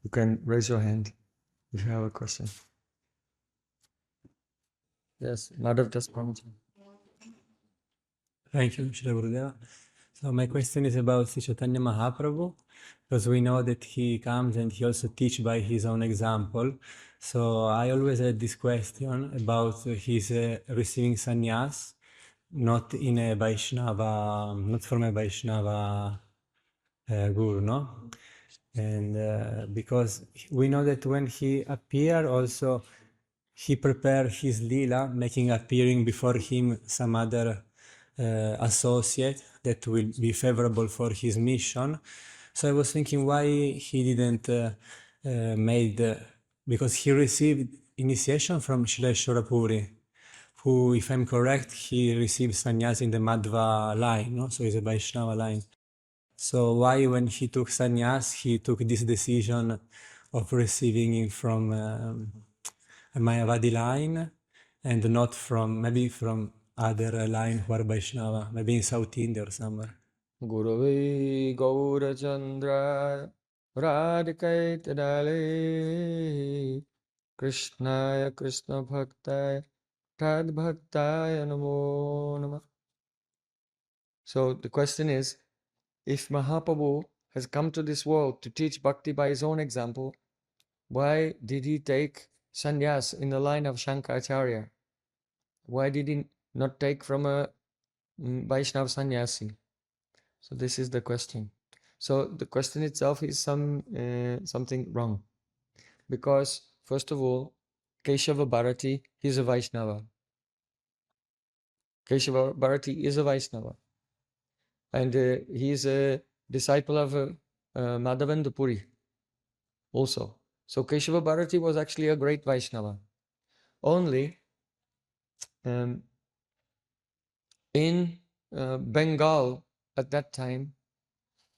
You can raise your hand if you have a question. Yes, Madhav just prompted. Thank you, Shri Gurudeva. So my question is about Sri Chaitanya Mahaprabhu, because we know that he comes and he also teach by his own example. So I always had this question about his receiving sannyas, not in a Vaishnava, not from a Vaishnava guru, no? And because we know that when he appeared also, he prepared his lila, making appearing before him some other associate that will be favorable for his mission. So I was thinking why he didn't because he received initiation from Shrila Puri, who, if I'm correct, he received sannyas in the Madhva line, no? So it's a Vaishnava line. So why, when he took sannyas, he took this decision of receiving it from a Mayavadi line and not from, maybe from other line who are Vaishnava, maybe in South India or somewhere? Gurave Gaura Chandra Radhikai Tadale Krishnaya Krishna Bhaktaya Tad Bhaktaya Namo Namah. So the question is, if Mahaprabhu has come to this world to teach bhakti by his own example, why did he take sannyas in the line of Śaṅkarācārya? Why did he not take from a Vaishnava sannyasi? So this is the question. So the question itself is something wrong. Because, first of all, Keshava Bharati is a Vaishnava. Keshava Bharati is a Vaishnava. And he is a disciple of Madhavendra Puri also. So Keshava Bharati was actually a great Vaishnava. Only in Bengal at that time,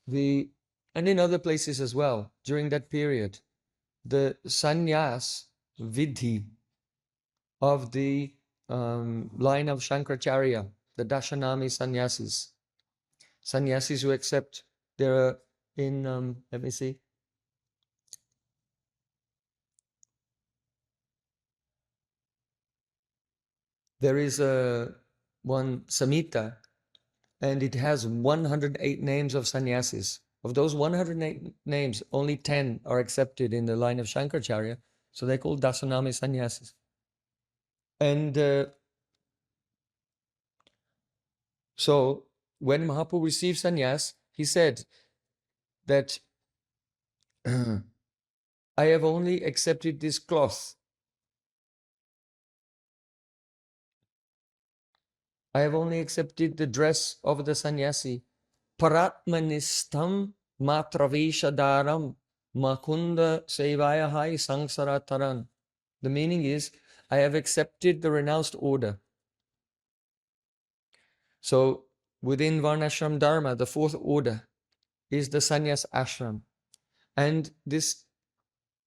and in other places as well, during that period, the sannyas vidhi of the line of Śaṅkarācārya, the Dashanami sannyasis who accept, there are in, let me see, there is one Samhita, and it has 108 names of sannyasis. Of those 108 names, only 10 are accepted in the line of Śaṅkarācārya, so they're called Dasanami sannyasis. And so when Mahaprabhu received sannyas, he said that I have only accepted this cloth. I have only accepted the dress of the sannyasi. Paratmanistam matraveshadaram makunda sevayahai saṅkarācārya. The meaning is, I have accepted the renounced order. So within Varnashram Dharma, the fourth order is the sannyas ashram. And this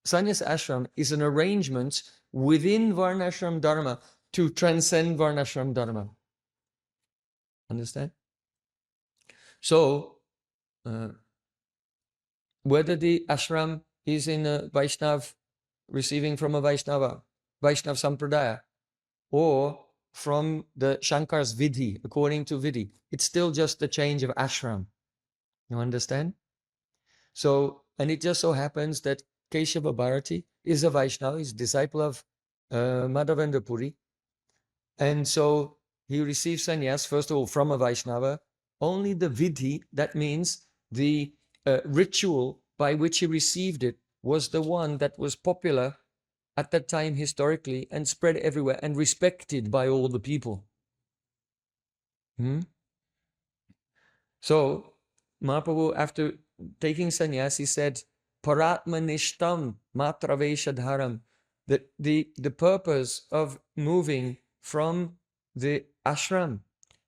sannyas ashram is an arrangement within Varnashram Dharma to transcend Varnashram Dharma. Understand? So, whether the ashram is in a Vaishnav, receiving from a Vaishnava, Vaishnav Sampradaya, or from the Shankar's Vidhi, according to Vidhi, it's still just a change of ashram. You understand? So, and it just so happens that Keshava Bharati is a Vaishnava, is disciple of Madhavendra Puri. And so he received sannyas, first of all, from a Vaishnava. Only the Vidhi, that means the ritual by which he received it, was the one that was popular at that time historically and spread everywhere and respected by all the people. So Mahaprabhu, after taking sannyas, he said, Paratmanishtam matraveshadharam. The purpose of moving from the ashram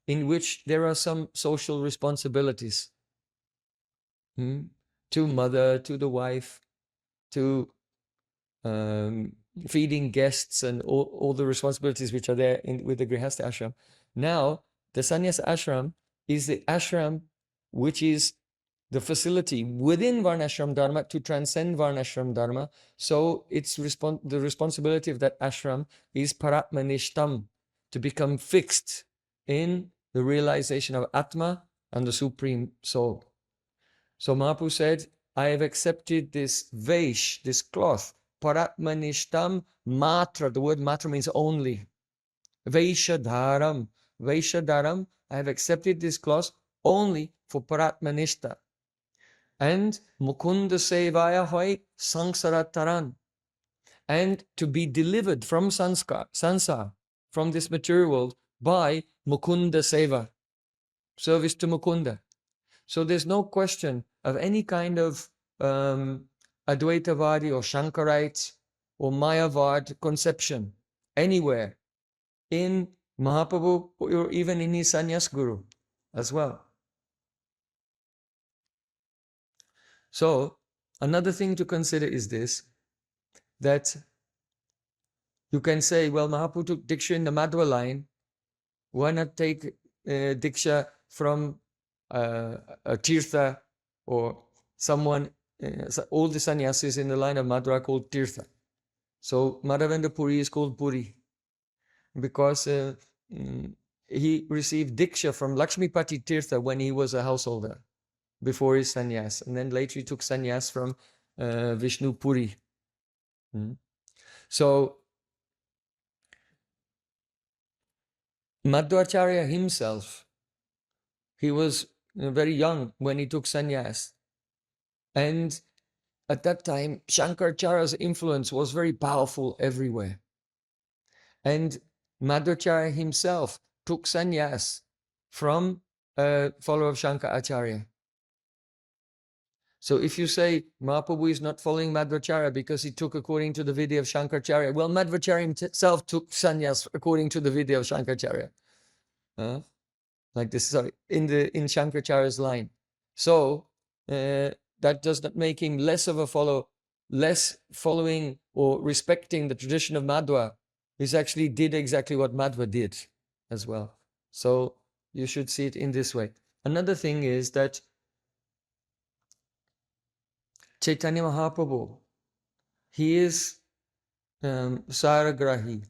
in which there are some social responsibilities to mother, to the wife, to feeding guests and all the responsibilities which are there with the Grihastha ashram. Now, the sannyas ashram is the ashram which is the facility within Varnashram Dharma to transcend Varnashram Dharma. So it's the responsibility of that ashram is Paratmanishtam, to become fixed in the realization of Atma and the Supreme Soul. So Mahaprabhu said, I have accepted this Vaish, this cloth, Paratmanishtam Matra. The word Matra means only. Vaishadharam. Vaishadharam, I have accepted this cloth only for Paratmanishta. And Mukunda Sevaya Hoy Śaṅkarācārya. And to be delivered from sansar, from this material world, by Mukunda Seva, service to Mukunda. So there's no question of any kind of Advaitavadi or Shankarite or Mayavad conception anywhere in Mahaprabhu or even in his Sannyas Guru as well. So another thing to consider is this, that you can say, well, Mahaprabhu took Diksha in the Madhva line, why not take Diksha from a Tirtha or someone, all the sannyasis in the line of Madhva are called Tirtha. So Madhavendra Puri is called Puri because he received Diksha from Lakshmipati Tirtha when he was a householder before his sannyas, and then later he took sannyas from Vishnu Puri. So Madhvacharya himself, he was very young when he took sannyas, and at that time Śaṅkarācārya's influence was very powerful everywhere, and Madhvacharya himself took sannyas from a follower of Śaṅkarācārya. So if you say Mahaprabhu is not following Madhvacharya because he took according to the vidya of Śaṅkarācārya, well, Madhvacharya himself took sannyas according to the vidya of Śaṅkarācārya. Like this, sorry, in Śaṅkarācārya's line. So that does not make him less of a follower, less following or respecting the tradition of Madhva. He actually did exactly what Madhva did as well. So you should see it in this way. Another thing is that Chaitanya Mahaprabhu, he is Saragrahi.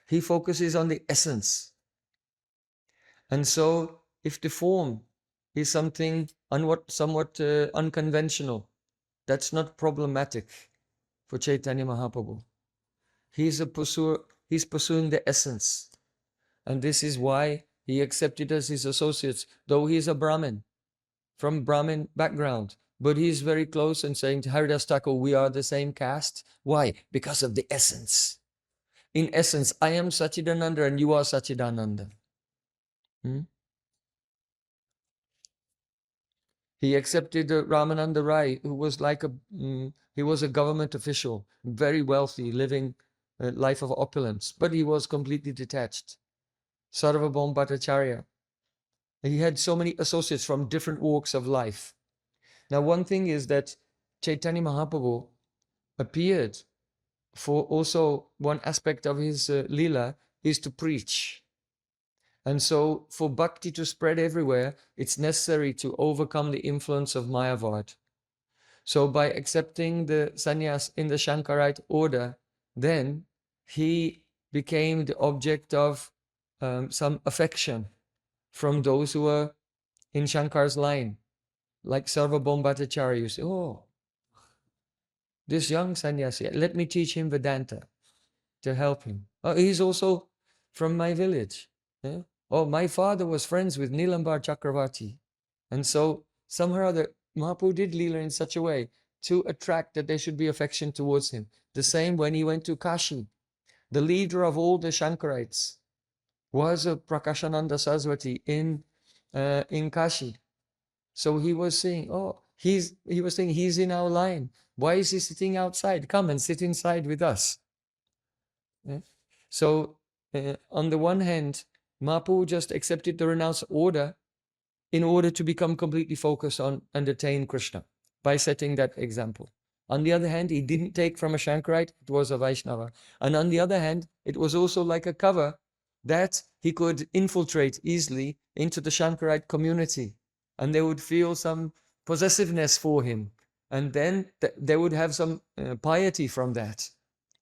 He focuses on the essence. And so, if the form is something somewhat unconventional, that's not problematic for Chaitanya Mahaprabhu. He's pursuing the essence. And this is why he accepted us his associates, though he is a Brahmin, from Brahmin background. But he's very close and saying to Haridas Thakur, we are the same caste. Why? Because of the essence. In essence, I am Sachidananda and you are Sachidananda. He accepted Ramananda Rai, who was like he was a government official, very wealthy, living a life of opulence, but he was completely detached. Sarvabhauma Bhattacharya. He had so many associates from different walks of life. Now, one thing is that Chaitanya Mahaprabhu appeared for also one aspect of his lila is to preach. And so for bhakti to spread everywhere, it's necessary to overcome the influence of Mayavad. So by accepting the sannyas in the Shankarite order, then he became the object of some affection from those who were in Shankar's line. Like Sarvabhauma Bhattacharya, you say, oh, this young sannyasi, let me teach him Vedanta to help him. Oh, he's also from my village. Yeah? Oh, my father was friends with Nilambar Chakravarti. And so somehow or other, Mahaprabhu did Leela in such a way to attract that there should be affection towards him. The same when he went to Kashi. The leader of all the Shankarites was a Prakashananda Saraswati in Kashi. So he was saying, oh, he was saying, he's in our line. Why is he sitting outside? Come and sit inside with us. Yeah? So on the one hand, Mahaprabhu just accepted the renounced order in order to become completely focused on and attain Krishna by setting that example. On the other hand, he didn't take from a Shankarite, it was a Vaishnava. And on the other hand, it was also like a cover that he could infiltrate easily into the Shankarite community. and they would feel some possessiveness for him, and then they would have some piety from that,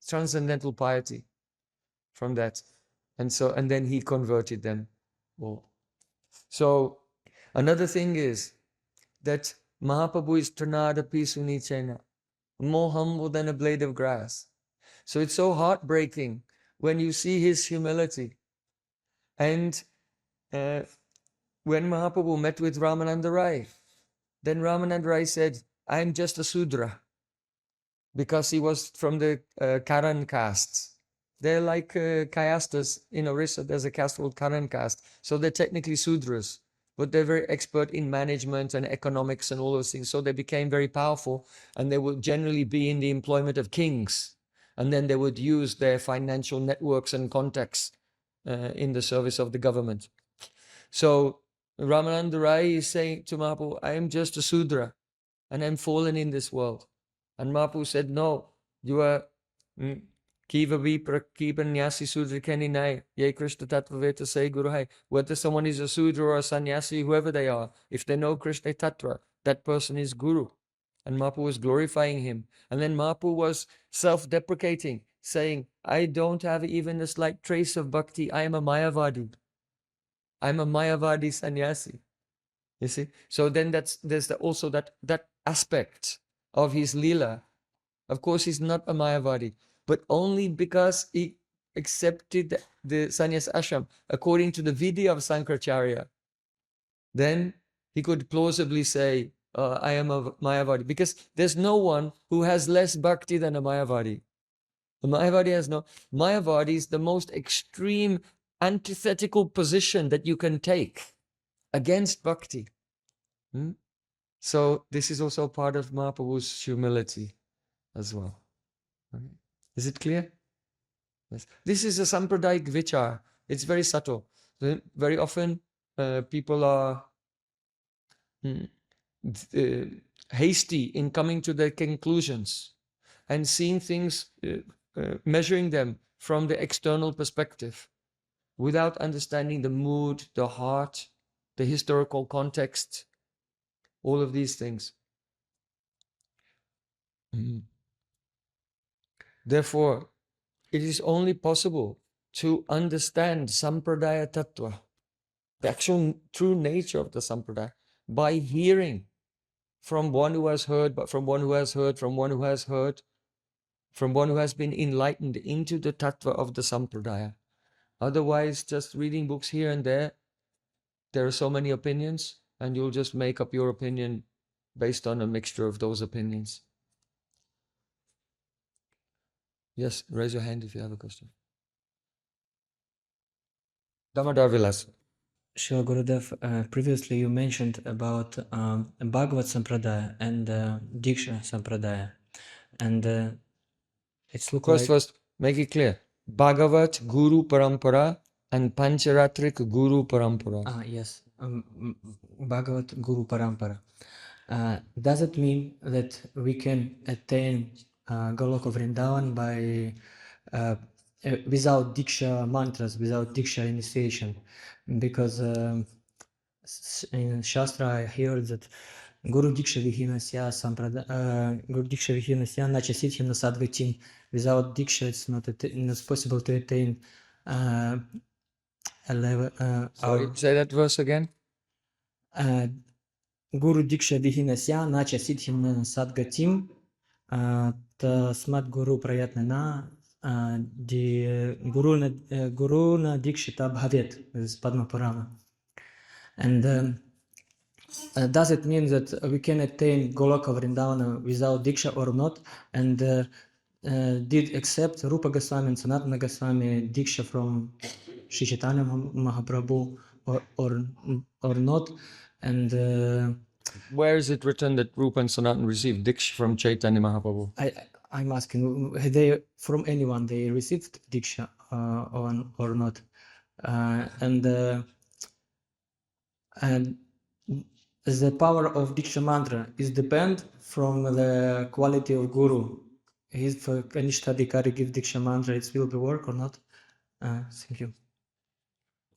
transcendental piety from that, and then he converted them all. So another thing is that Mahāprabhu is Tranadapi Sunichena, more humble than a blade of grass. So it's so heartbreaking when you see his humility. And when Mahāprabhu met with Ramananda Rai, then Ramananda Rai said, I'm just a Sudra, because he was from the Karan caste. They're like Kayastas in Orissa. There's a caste called Karan caste. So they're technically Sudras, but they're very expert in management and economics and all those things. So they became very powerful, and they would generally be in the employment of kings. And then they would use their financial networks and contacts in the service of the government. So Ramananda Rai is saying to Mahaprabhu, I am just a Sudra, and I'm fallen in this world. And Mahaprabhu said, no, you are Kiva Vipra Kiva Nyasi Sudra Keninai, Ye Krishna Tattva Veta Say Guru Hai. Whether someone is a Sudra or a Sannyasi, whoever they are, if they know Krishna Tattva, that person is Guru. And Mahaprabhu was glorifying him. And then Mahaprabhu was self-deprecating, saying, I don't have even a slight trace of bhakti. I am a Mayavadi. I'm a Mayavadi sannyasi. You see? So then there's also that aspect of his lila. Of course, he's not a Mayavadi, but only because he accepted the sannyas ashram according to the vidya of Śaṅkarācārya. Then he could plausibly say, I am a Mayavadi, because there's no one who has less bhakti than a Mayavadi. A Mayavadi has no. Mayavadi is the most extreme antithetical position that you can take against bhakti. So this is also part of Mahaprabhu's humility as well. Okay. Is it clear? Yes. This is a sampradayic vichar. It's very subtle. Very often people are hasty in coming to their conclusions and seeing things, measuring them from the external perspective without understanding the mood, the heart, the historical context, all of these things. Therefore, it is only possible to understand Sampradaya Tattva, the actual true nature of the Sampradaya, by hearing from one who has heard, but from one who has heard, from one who has heard, from one who has been enlightened into the Tattva of the Sampradaya. Otherwise, just reading books here and there are so many opinions, and you'll just make up your opinion based on a mixture of those opinions. Yes, raise your hand if you have a question. Damodar Vilas. Sure, Gurudev, previously you mentioned about Bhagavad Sampradaya and Diksha Sampradaya, and it's look like... First, make it clear. Bhagavat Guru Parampara and Pancharatrik Guru Parampara. Yes, Bhagavat Guru Parampara. Does it mean that we can attain Goloka Vrindavan by without Diksha mantras, without Diksha initiation? Because in Shastra I heard that Guru Diksha Vihinasya Sampradaya, Guru Diksha Vihinasya Nacha Siddhim Nasadvitim. Without Diksha it's not possible to attain a level. Sorry, say that verse again. Guru Diksha Vihinasya Nacha Siddhim Sadgatim Tasmat Guru Prayatnana Guruna Dikshita Bhavet is Padma Purana. And does it mean that we can attain Goloka Vrindavana without Diksha or not? And did accept Rupa Goswami and Sanatana Goswami Diksha from Sri Chaitanya Mahaprabhu or not? And where is it written that Rupa and Sanatana received Diksha from Chaitanya Mahaprabhu? I'm asking, they from anyone they received Diksha or not? And the power of Diksha mantra is depend from the quality of Guru. If Kanishtadikari give Diksha mantra, it will be work or not? Thank you.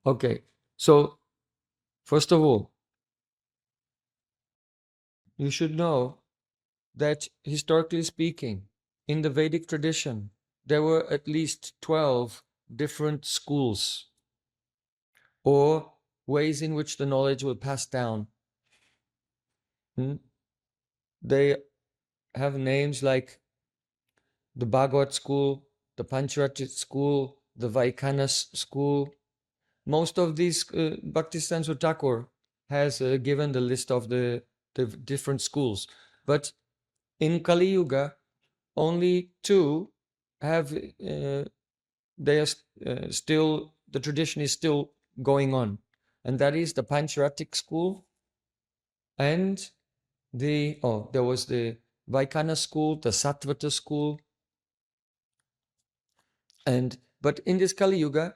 Okay, so first of all, you should know that historically speaking, in the Vedic tradition, there were at least 12 different schools or ways in which the knowledge will pass down. They have names like the Bhagavad school, the Pancharatra school, the Vaikanas school. Most of these, Bhaktisiddhanta Thakur has given the list of the different schools. But in Kali Yuga, only two have, they are still, the tradition is still going on. And that is the Pancharatic school and there was the Vaikana school, the Sattvata school. But in this Kali Yuga,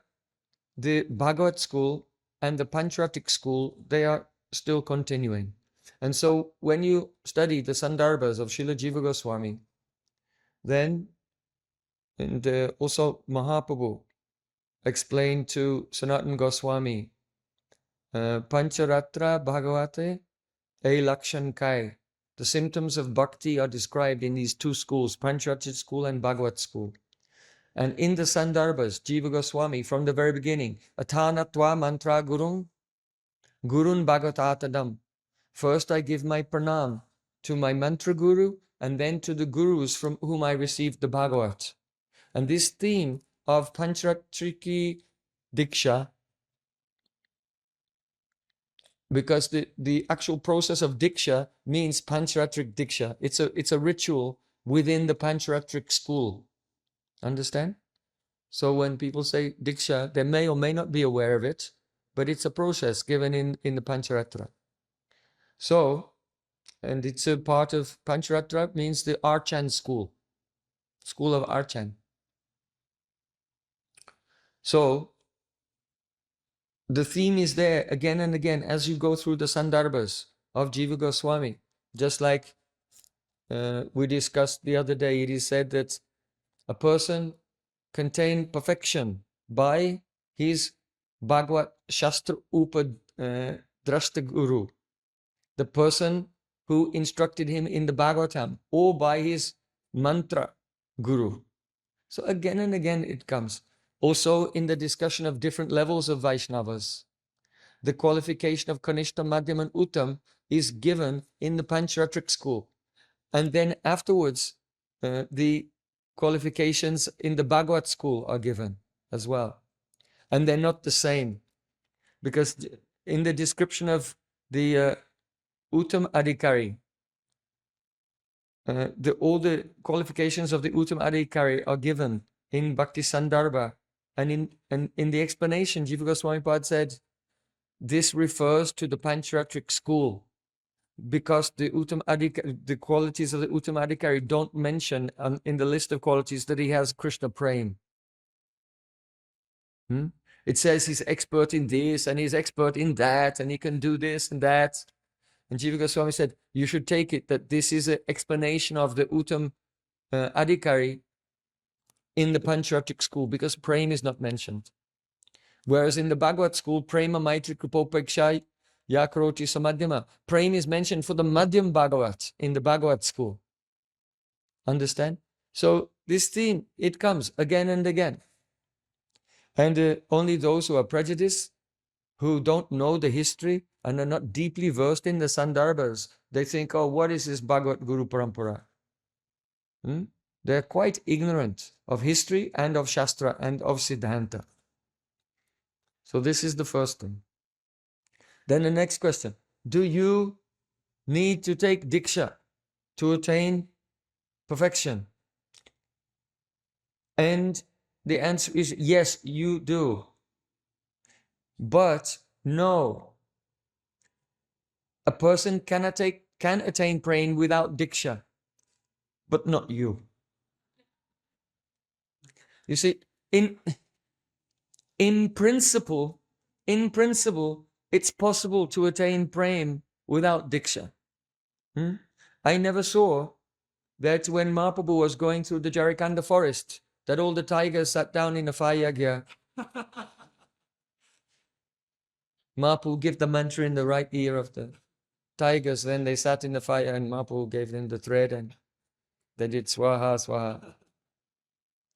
the Bhagavad school and the Pancharatic school, they are still continuing. And so when you study the Sandarbhas of Srila Jiva Goswami, then also Mahāprabhu explained to Sanatana Goswami, Pancharatra Bhagavate A Lakshan Kai. The symptoms of bhakti are described in these two schools, Pancharatra school and Bhagavad school. And in the Sandarbhas, Jiva Goswami, from the very beginning, Athanatva mantra gurun bhagavatadam. First I give my pranam to my mantra guru and then to the gurus from whom I received the Bhagavat. And this theme of Pancharatriki Diksha, because the actual process of Diksha means Pancharatrik Diksha. It's a ritual within the Pancharatric school. Understand? So when people say Diksha, they may or may not be aware of it, but it's a process given in the Pancharatra. So, and it's a part of Pancharatra, means the Archan school of Archan. So, the theme is there again and again as you go through the Sandarbhas of Jiva Goswami. Just like we discussed the other day, it is said that a person contained perfection by his Bhagavad Shastra Upadrashta Guru, the person who instructed him in the Bhagavatam, or by his mantra Guru. So again and again it comes. Also in the discussion of different levels of Vaishnavas, the qualification of Kanishta, Madhyam and Uttam is given in the Pancharatric school. And then afterwards, the qualifications in the Bhagavad school are given as well. And they're not the same. Because in the description of the Uttam Adhikari, all the qualifications of the Uttam Adhikari are given in Bhakti Sandarbha. And in the explanation, Jiva Goswami Pad said, this refers to the Pancharatric school, because the qualities of the Uttam Adhikari don't mention in the list of qualities that he has Krishna Prem. It says he's expert in this and he's expert in that and he can do this and that. And Jiva Goswami said, you should take it that this is an explanation of the Uttam Adhikari in the Pancharatric school, because Prem is not mentioned. Whereas in the Bhagavad school, Prema Maitri Kripopeksha Yakaroti Samadhyama, Prem is mentioned for the Madhyam Bhagavat in the Bhagavad school. Understand? So this theme, it comes again and again. And only those who are prejudiced, who don't know the history and are not deeply versed in the Sandarbhas, they think, oh, what is this Bhagavad Guru Parampara? They're quite ignorant of history and of Shastra and of Siddhanta. So this is the first thing. Then the next question, do you need to take Diksha to attain perfection? And the answer is yes, you do. But no, a person can attain praying without Diksha, but not you. You see, in principle, it's possible to attain prem without Diksha. I never saw that when Mahāprabhu was going through the Jarikanda forest, that all the tigers sat down in a fire. Mahāprabhu give the mantra in the right ear of the tigers, then they sat in the fire and Mahāprabhu gave them the thread and they did swaha, swaha.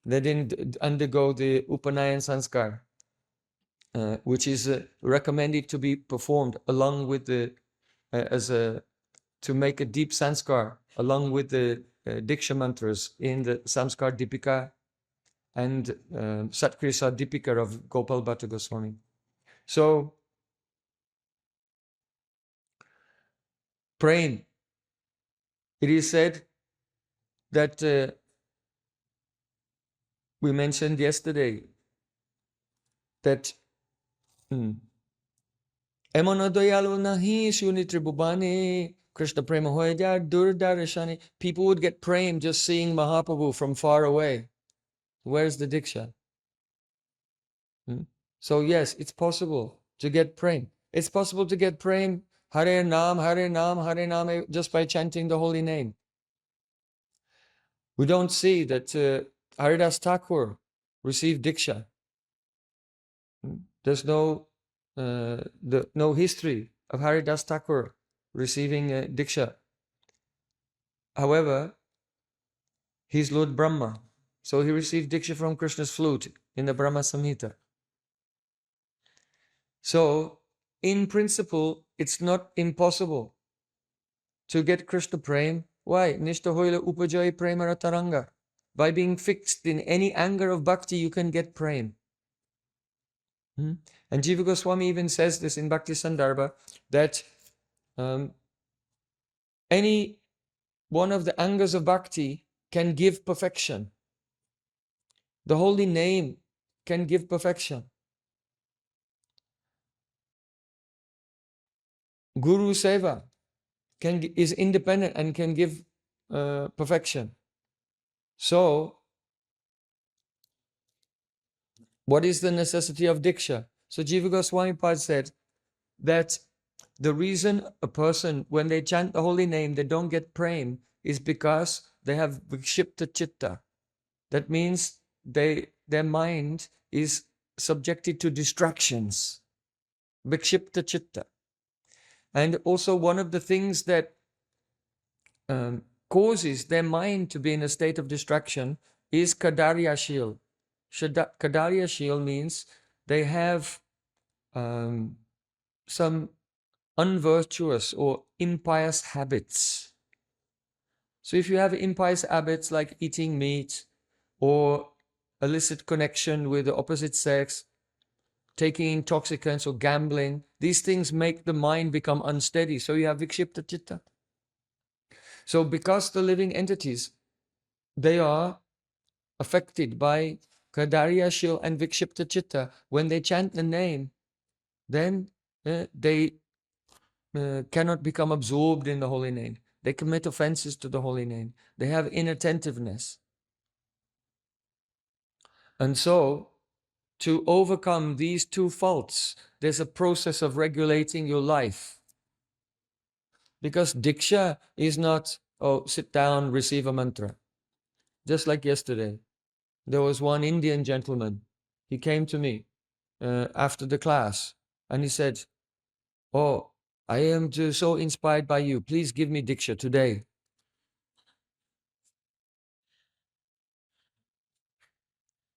They didn't undergo the Upanayan sanskar, which is recommended to be performed along with the, to make a deep sanskar, along with the Diksha mantras in the Samskar Dipika and Satkrisa Dipika of Gopal Bhatta Goswami. So, praying. It is said that we mentioned yesterday that Emonodoyalu nahi shuni tribubani Krishna prema hoya durdarashani. People would get prem just seeing Mahāprabhu from far away. Where's the Diksha? So yes, it's possible to get prem. It's possible to get prem Hare Nam, Hare Nam, Hare Nam just by chanting the holy name. We don't see that Haridas Thakur received Diksha. There's no history of Haridas Thakur receiving Diksha. However, he's Lord Brahma. So he received Diksha from Krishna's flute in the Brahma Samhita. So, in principle, it's not impossible to get Krishna Prem. Why? Nishta hoila upajay prema taranga. By being fixed in any anger of bhakti, you can get Prem. And Jiva Goswami even says this in Bhakti Sandarbha, that any one of the angers of bhakti can give perfection. The holy name can give perfection. Guru Seva is independent and can give perfection. So, what is the necessity of Diksha? So Jiva Goswami Pad said that the reason a person, when they chant the holy name, they don't get prem is because they have vikshipta chitta. That means their mind is subjected to distractions. Vikshipta chitta. And also one of the things that causes their mind to be in a state of distraction is kadarya-shil. Kadarya-shil means they have some unvirtuous or impious habits. So if you have impious habits like eating meat or illicit connection with the opposite sex, taking intoxicants or gambling, these things make the mind become unsteady. So you have vikshipta chitta. So because the living entities, they are affected by kadarya shil and vikshipta chitta, when they chant the name, then they cannot become absorbed in the holy name. They commit offenses to the holy name. They have inattentiveness. And so, to overcome these two faults, there's a process of regulating your life. Because Diksha is not, oh, sit down, receive a mantra. Just like yesterday, there was one Indian gentleman. He came to me after the class and he said, oh, I am so inspired by you. Please give me Diksha today.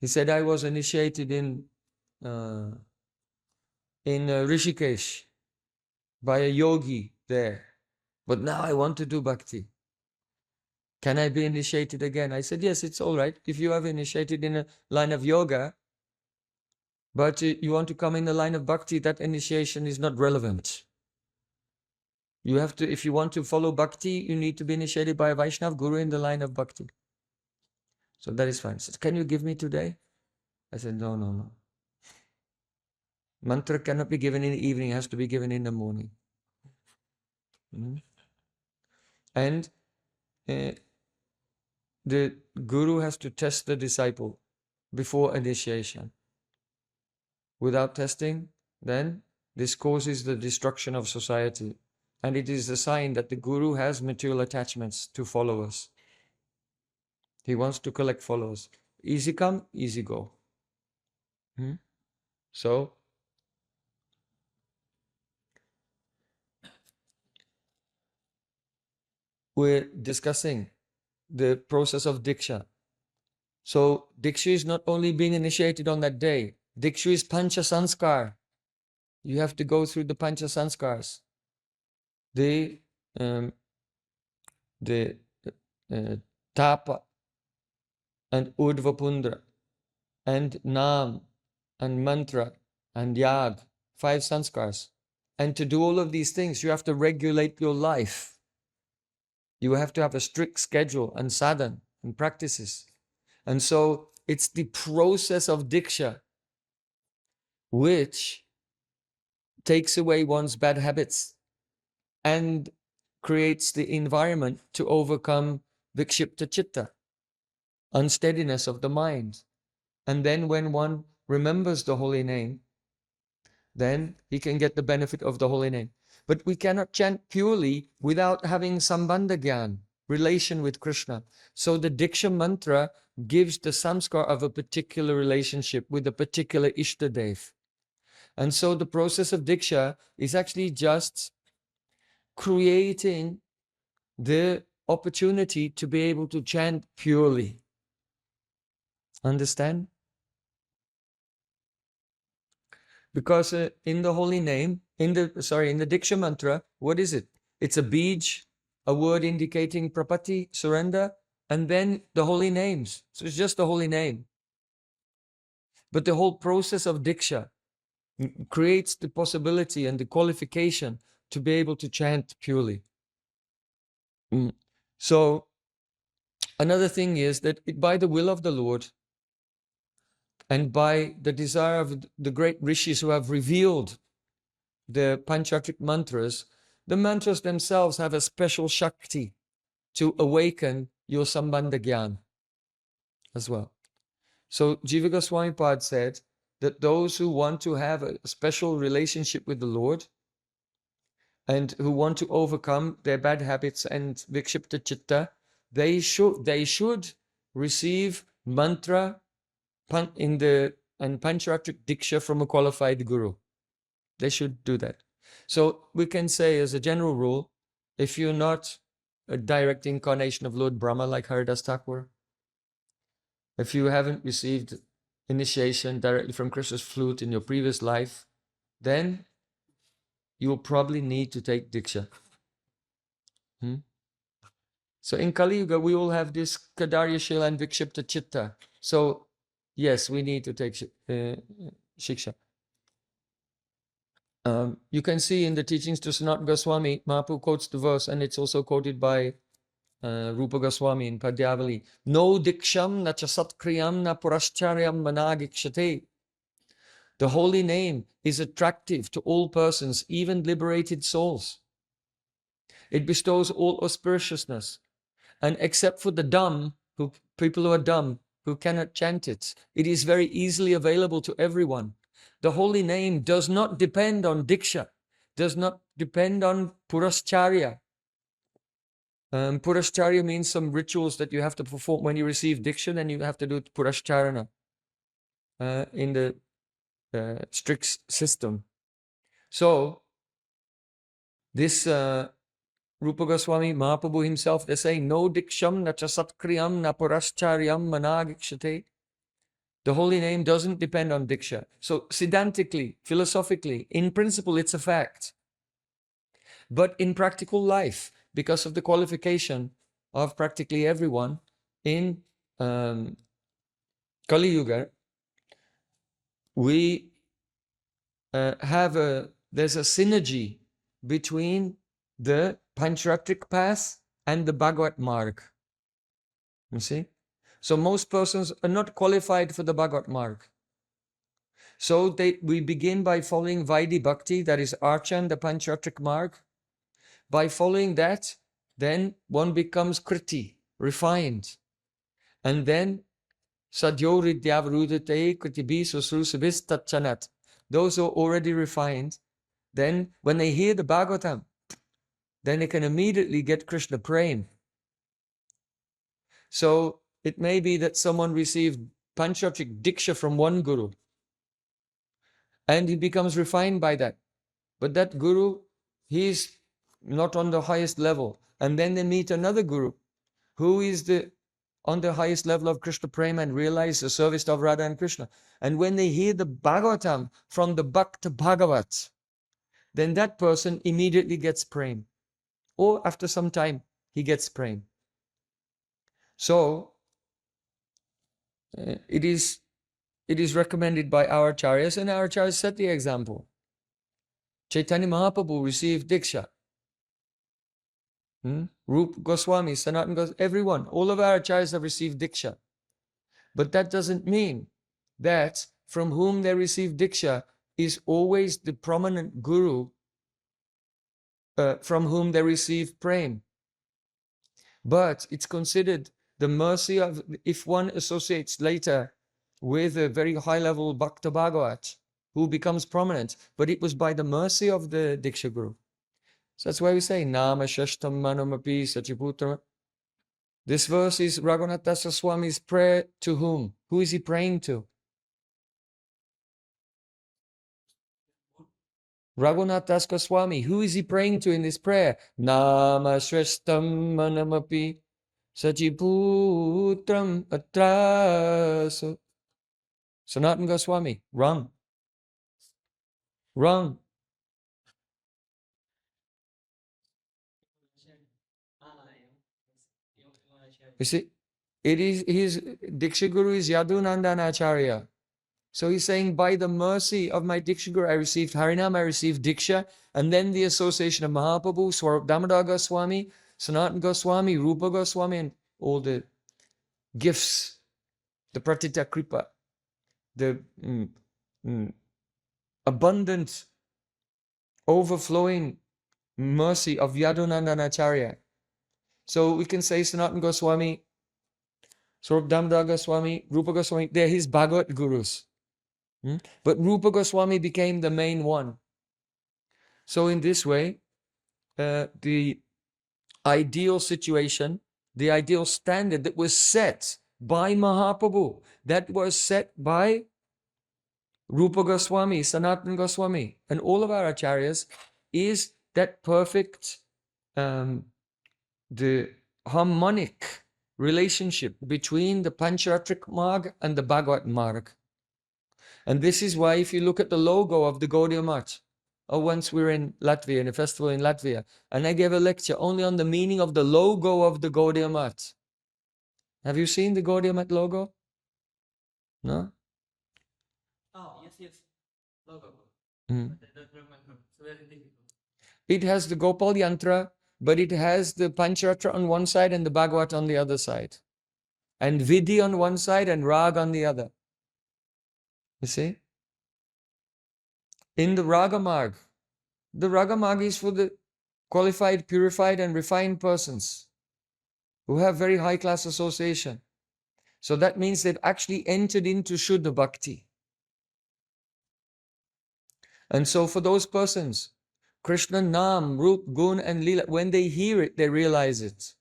He said, I was initiated in Rishikesh by a yogi there. But now I want to do bhakti. Can I be initiated again? I said, yes, it's all right. If you have initiated in a line of yoga, but you want to come in the line of bhakti, that initiation is not relevant. You have to, if you want to follow bhakti, you need to be initiated by a Vaishnav guru in the line of bhakti. So that is fine. He said, can you give me today? I said, no. Mantra cannot be given in the evening, it has to be given in the morning. And the guru has to test the disciple before initiation. Without testing, then this causes the destruction of society. And it is a sign that the guru has material attachments to followers. He wants to collect followers. Easy come, easy go. So, we're discussing the process of Diksha. So Diksha is not only being initiated on that day. Diksha is Pancha Sanskar. You have to go through the Pancha Sanskars. The Tapa and Urdhva and Nam and Mantra and Yag, 5 Sanskars. And to do all of these things, you have to regulate your life. You have to have a strict schedule and sadhan and practices. And so it's the process of Diksha which takes away one's bad habits and creates the environment to overcome vikshipta chitta, unsteadiness of the mind. And then when one remembers the holy name, then he can get the benefit of the holy name. But we cannot chant purely without having sambandha gyan, relation with Krishna. So the Diksha mantra gives the samskar of a particular relationship with a particular Ishtadev. And so the process of Diksha is actually just creating the opportunity to be able to chant purely. Understand? Because in the holy name, in the Diksha mantra, what is it? It's a bij, a word indicating prapatti, surrender, and then the holy names. So it's just the holy name. But the whole process of Diksha creates the possibility and the qualification to be able to chant purely. So another thing is that by the will of the Lord and by the desire of the great rishis who have revealed the Panchatric mantras, the mantras themselves have a special shakti to awaken your Sambandha Gyan as well. So Jiva Goswami Pad said that those who want to have a special relationship with the Lord and who want to overcome their bad habits and vikshipta chitta, they should receive mantra and Panchatric Diksha from a qualified guru. They should do that. So we can say as a general rule, if you're not a direct incarnation of Lord Brahma like Haridas Thakur, if you haven't received initiation directly from Krishna's flute in your previous life, then you will probably need to take Diksha. So in Kali Yuga, we all have this Kadarya Shila and Vikshipta Chitta. So yes, we need to take Shiksha. You can see in the teachings to Sanat Goswami, Mahāprabhu quotes the verse, and it's also quoted by Rupa Goswami in Padyavali. No diksham na chasatkriyam na purascharyam managikshate. The holy name is attractive to all persons, even liberated souls. It bestows all auspiciousness. And except for the dumb, people who are dumb, who cannot chant it, it is very easily available to everyone. The holy name does not depend on Diksha, does not depend on Purascharya. Purascharya means some rituals that you have to perform when you receive Diksha, then you have to do Purascharana in the strict system. So, this Rupa Goswami, Mahāprabhu himself, they say, no Diksham na chasatkriyam na Purascharya managikshate. The holy name doesn't depend on Diksha. So Siddhantically, philosophically, in principle, it's a fact. But in practical life, because of the qualification of practically everyone in Kali Yuga, we there's a synergy between the Panchatric path and the Bhagavat Marg. You see? So most persons are not qualified for the Bhagavat Marg. So we begin by following Vaidhi Bhakti, that is Archan, the Panchatric Marg. By following that, then one becomes Kriti, refined. And then Sadhyo Ridyavrudate Kritibi Susrusabis Tatchanat. Those who are already refined, then when they hear the Bhagavatam, then they can immediately get Krishna prem. So it may be that someone received Panchatric Diksha from one guru, and he becomes refined by that. But that guru, he is not on the highest level. and then they meet another guru who is on the highest level of Krishna Prema and realize the service of Radha and Krishna. And when they hear the Bhagavatam from the Bhakta Bhagavat, then that person immediately gets prema. Or after some time, he gets prema. So, it is recommended by our acharyas, and our acharyas set the example. Chaitanya Mahaprabhu received Diksha. Rupa Goswami, Sanatana Goswami, everyone, all of our acharyas have received Diksha. But that doesn't mean that from whom they receive Diksha is always the prominent guru from whom they receive prema. But it's considered the mercy of, if one associates later with a very high level Bhakta Bhagavat, who becomes prominent, but it was by the mercy of the Diksha Guru. So that's why we say, Nama Shashtam Manamapi Sachiputra. This verse is Raghunath Dasa Swami's prayer to whom? Who is he praying to? Raghunath Das Goswami. Who is he praying to in this prayer? Nama Shreshtam Manamapi Sajiputram Atraso. Sanatana Goswami. Wrong. Wrong. You see, it is his Diksha Guru is Yadunandana Acharya. So he's saying, by the mercy of my Diksha Guru, I received Harinam, I received Diksha, and then the association of Mahaprabhu, Swarup Damodar Goswami, Sanatana Goswami, Rupa Goswami, and all the gifts, the Pratita Kripa, the abundant, overflowing mercy of Yadunandana Acharya. So we can say Sanatana Goswami, Swarup Damodar Goswami, Rupa Goswami, they're his Bhagavat Gurus. But Rupa Goswami became the main one. So in this way, the ideal situation, the ideal standard that was set by Mahaprabhu, that was set by Rupa Goswami, Sanatana Goswami, and all of our acharyas, is that perfect, the harmonic relationship between the Pancharatrik Marg and the Bhagavat Marg. And this is why if you look at the logo of the Gaudiya Math, once we were in Latvia, in a festival in Latvia, and I gave a lecture only on the meaning of the logo of the Gaudiya Math. Have you seen the Gaudiya Math logo? No? Oh, yes. Logo. It has the Gopal Yantra, but it has the Pancharatra on one side and the Bhagavat on the other side. And Vidhi on one side and Rag on the other. You see? In the Raga Marg is for the qualified, purified and refined persons who have very high class association. So that means they've actually entered into Shuddha Bhakti. And so for those persons, Krishna Nam, Rup, Gun and Leela, when they hear it, they realize it.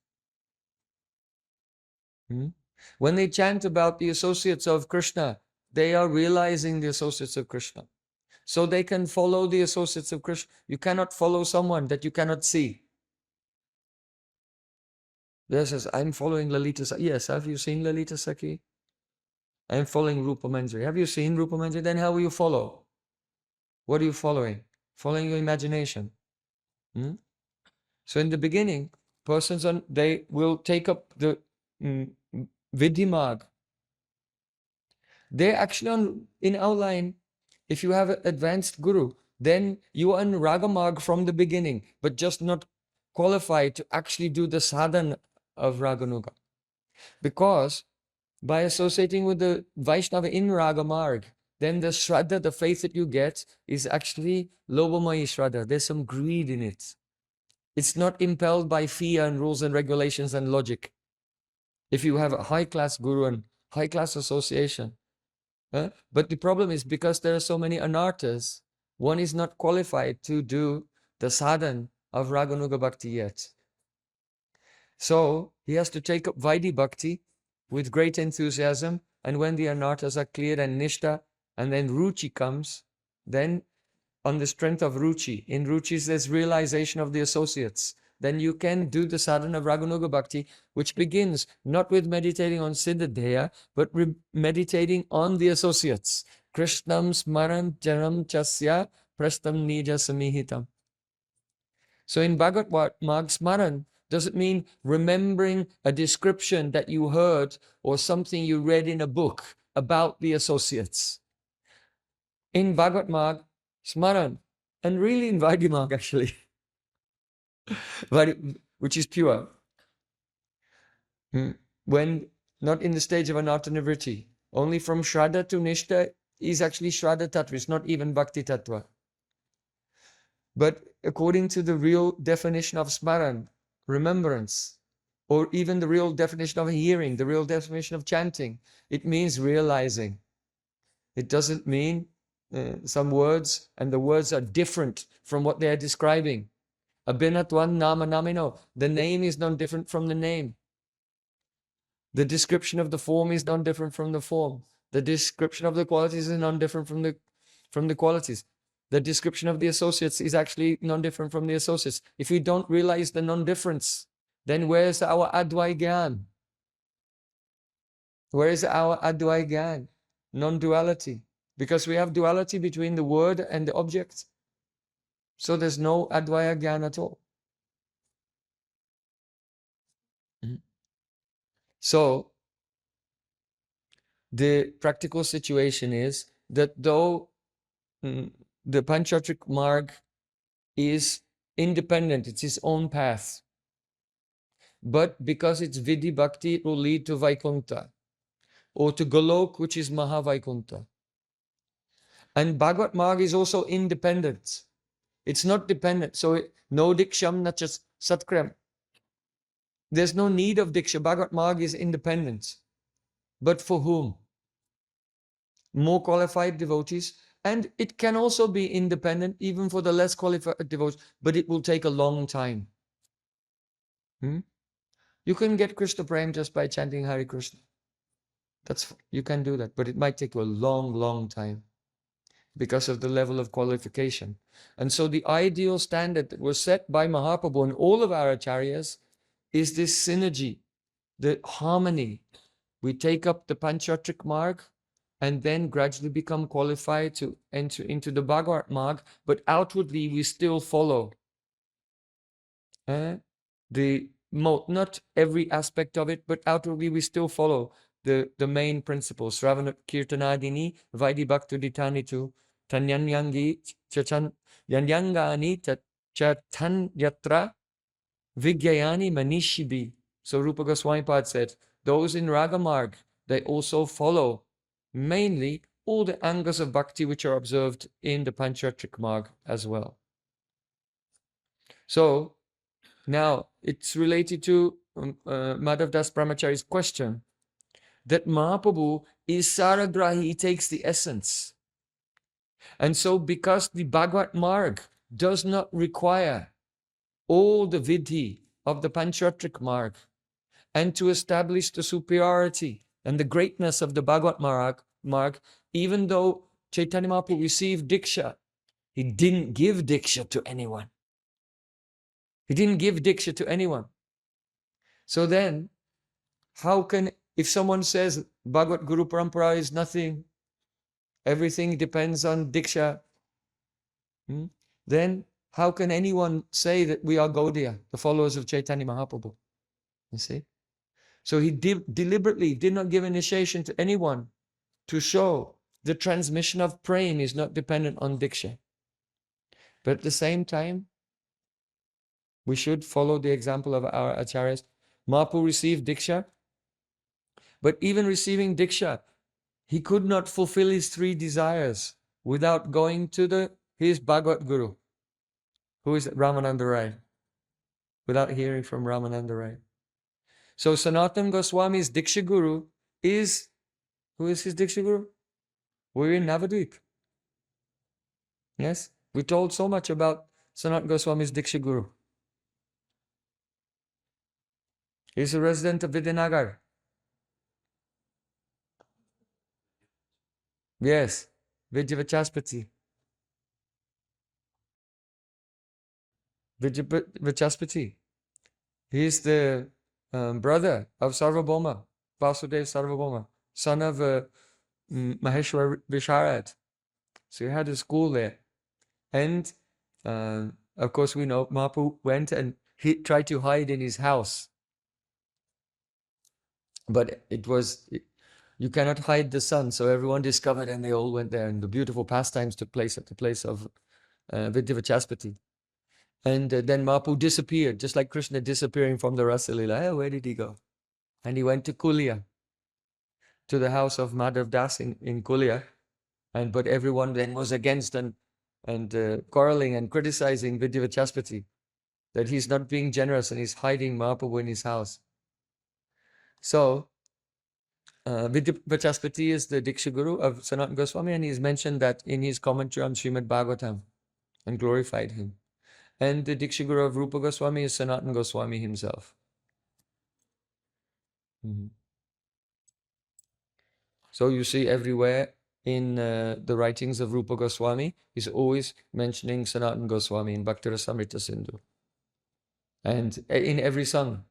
When they chant about the associates of Krishna, they are realizing the associates of Krishna. So they can follow the associates of Krishna. You cannot follow someone that you cannot see. There says, I'm following Lalita Sakhi. Yes, have you seen Lalita Sakhi? I'm following Rupa Manjari. Have you seen Rupa Manjari? Then how will you follow? What are you following? Following your imagination. So in the beginning, persons, they will take up the Vidhi Marg. They're actually in our line. If you have an advanced guru, then you are in Raga Marg from the beginning, but just not qualified to actually do the sadhana of Raganuga. Because by associating with the Vaishnava in Raga Marg, then the Shraddha, the faith that you get, is actually Lobhamayi Shraddha. There's some greed in it. It's not impelled by fear and rules and regulations and logic. If you have a high-class guru and high-class association. But the problem is because there are so many anarthas, one is not qualified to do the sadhana of Raganuga Bhakti yet. So he has to take up Vaidhi Bhakti with great enthusiasm, and when the anarthas are cleared and Nishta, and then Ruchi comes, then on the strength of Ruchi, in Ruchi there's realization of the associates, then you can do the sadhana of Raganuga Bhakti, which begins not with meditating on Siddhadeha, but meditating on the associates. Krishnam smaran janam chasya prastam nija samihitam. So in Bhagavad Marg Smaran doesn't mean remembering a description that you heard or something you read in a book about the associates. In Bhagavad Marg Smaran, and really in Vaidhi Marg actually, which is pure, when not in the stage of anartha-nivritti, only from Shraddha to Nishtha is actually Shraddha Tattva, it's not even Bhakti Tattva. But according to the real definition of Smaran, remembrance, or even the real definition of hearing, the real definition of chanting, it means realizing. It doesn't mean some words, and the words are different from what they are describing. Abhinatvan nama namino. The name is not different from the name. The description of the form is not different from the form. The description of the qualities is not different from the qualities. The description of the associates is actually non-different from the associates. If we don't realize the non-difference, then where's our Advai Gyan? Where is our Advai Gyan? Non-duality. Because we have duality between the word and the object. So there's no Advaya Gyan at all. So the practical situation is that though the Panchatric Marg is independent, it's its own path. But because it's Vidhi Bhakti, it will lead to Vaikuntha, or to Golok, which is Mahavaikuntha. And Bhagavad Marg is also independent. It's not dependent. So no Diksham, not just Satkrem. There's no need of Diksha. Bhagavad Marg is independent. But for whom? More qualified devotees. And it can also be independent even for the less qualified devotees, but it will take a long time. You can get Krishna Prem just by chanting Hare Krishna. You can do that, but it might take you a long, long time because of the level of qualification. And so the ideal standard that was set by Mahāprabhu and all of our acharyas is this synergy, the harmony. We take up the Panchatrik Marg and then gradually become qualified to enter into the Bhagavad Marg, but outwardly we still follow not every aspect of it, but outwardly we still follow the main principles. Sravana Kirtanadini, Vaidhi Bhaktuditanitu, Tanyanyangi, Yanyangani, Chatanyatra, Vigyayani Manishibi. So Rupa Goswami Pad said, those in Ragamarg, they also follow mainly all the angas of bhakti which are observed in the Panchatrik Marg as well. So now it's related to Madhav Das Brahmachari's question that Mahaprabhu is Saragrahi, he takes the essence. And so because the Bhagavad Marg does not require all the vidhi of the Panchatrik Marg, and to establish the superiority and the greatness of the Bhagavad Marg, even though Chaitanya Mahaprabhu received Diksha, he didn't give Diksha to anyone. He didn't give Diksha to anyone. So then, how can, if someone says Bhagavad Guru Parampara is nothing, everything depends on Diksha, then how can anyone say that we are Gaudiya, the followers of Chaitanya Mahaprabhu? You see? So he deliberately did not give initiation to anyone to show the transmission of prema is not dependent on Diksha. But at the same time, we should follow the example of our acharyas. Mahaprabhu received Diksha, but even receiving Diksha, he could not fulfill his three desires without going to his Bhagavad Guru, who is Ramananda Rai, without hearing from Ramananda Rai. So Sanatana Goswami's Diksha Guru is, who is his Diksha Guru? We're in Navadvip. Yes? We told so much about Sanatana Goswami's Diksha Guru. He's a resident of Vidyanagar. Yes, Vidyavachaspati. Vidyavachaspati. He's the brother of Sarvabhauma, Vasudeva Sarvabhauma, son of Maheshwar Visharad. So he had a school there. And of course we know Mahaprabhu went and he tried to hide in his house. But you cannot hide the sun, so everyone discovered and they all went there, and the beautiful pastimes took place at the place of Vidyavachaspati. And then Mahaprabhu disappeared, just like Krishna disappearing from the Rasa Leela. Hey, where did he go? And he went to Kulia, to the house of Madhav Das in Kulia. But everyone then was against and quarreling and criticizing Vidyavachaspati, that he's not being generous and he's hiding Mahaprabhu in his house. So, Vidyavachaspati is the Diksha Guru of Sanatana Goswami, and he's mentioned that in his commentary on Srimad Bhagavatam and glorified him. And the Diksha Guru of Rupa Goswami is Sanatana Goswami himself. So you see everywhere in the writings of Rupa Goswami, he's always mentioning Sanatana Goswami in Bhaktarasamrita Sindhu. And in every song.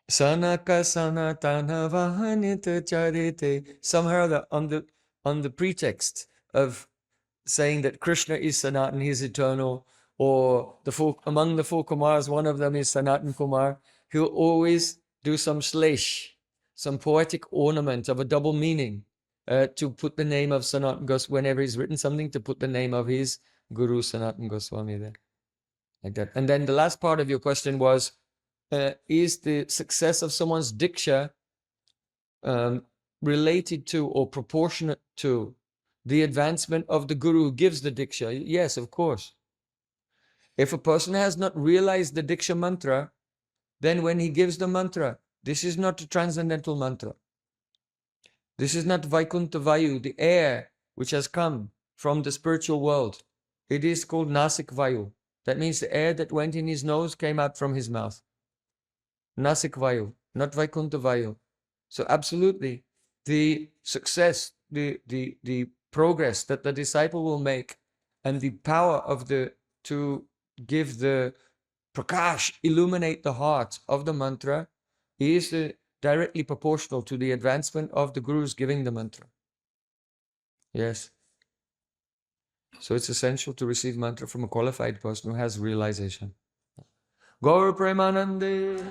Sanaka sanatana vahanita charite. Somehow on the pretext of saying that Krishna is Sanatan, he is eternal, or among the four Kumars, one of them is Sanatan Kumar, he'll always do some shlesh, some poetic ornament of a double meaning to put the name of Sanatan Goswami, whenever he's written something, to put the name of his Guru Sanatan Goswami there. Like that. And then the last part of your question was, is the success of someone's Diksha related to or proportionate to the advancement of the Guru who gives the Diksha? Yes, of course. If a person has not realized the Diksha mantra, then when he gives the mantra, this is not a transcendental mantra. This is not Vaikuntha Vayu, the air which has come from the spiritual world. It is called Nasik Vayu. That means the air that went in his nose came out from his mouth. Nasik Vayu, not Vaikuntha Vayu. So absolutely, the success, the progress that the disciple will make, and the power to give the prakash, illuminate the heart of the mantra, is directly proportional to the advancement of the Guru's giving the mantra. Yes. So it's essential to receive mantra from a qualified person who has realization. Gaur Premanande.